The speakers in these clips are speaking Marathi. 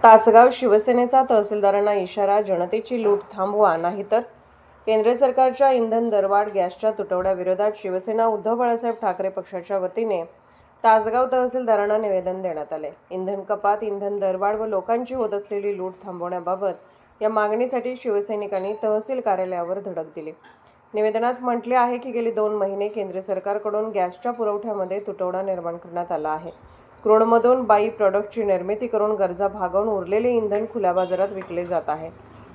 तासगाव शिवसेनेचा तहसीलदारांना इशारा, जनतेची लूट थांबवा नाहीतर केंद्र सरकारच्या इंधन दरवाढ गॅसच्या तुटवड्याविरोधात शिवसेना उद्धव बाळासाहेब ठाकरे पक्षाच्या वतीने तासगाव तहसीलदारांना निवेदन देण्यात आले। इंधन कपात, इंधन दरवाढ व लोकांची होत असलेली लूट थांबवण्याबाबत या मागणीसाठी शिवसैनिकांनी तहसील कार्यालयावर धडक दिली। निवेदनात म्हटले आहे की गेली 2 महिने केंद्र सरकारकडून गॅसच्या पुरवठ्यामध्ये तुटवडा निर्माण करण्यात आला आहे। क्रूडमधून बाई प्रॉडक्टची निर्मिती करून गरजा भागवून उरलेले इंधन खुल्या बाजारात विकले जात आहे।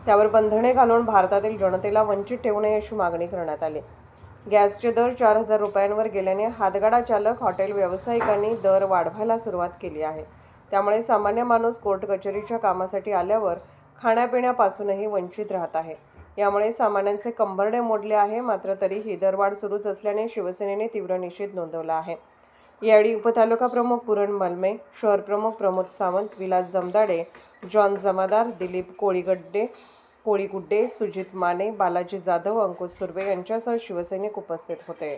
त्यावर बंधने घालून भारतातील जनतेला वंचित ठेवू नये अशी मागणी करण्यात आली। गॅसचे दर 4,000 रुपयांवर गेल्याने हातगाडा चालक, हॉटेल व्यावसायिकांनी दर वाढवायला सुरुवात केली आहे। त्यामुळे सामान्य माणूस कोर्ट कचेरीच्या कामासाठी आल्यावर खाण्यापिण्यापासूनही वंचित राहत आहे। यामुळे सामान्यांचे कंबरडे मोडले आहे। मात्र तरीही दरवाढ सुरूच असल्याने शिवसेनेने तीव्र निषेध नोंदवला आहे। यावेळी उपतालुका प्रमुख पुरण मलमे, शहर प्रमुख प्रमोद सावंत, विलास जमदाडे, जॉन जमादार, दिलीप कोळीगुड्डे, सुजित माने, बालाजी जाधव, अंकुश सुर्वे यांच्यासह शिवसैनिक उपस्थित होते।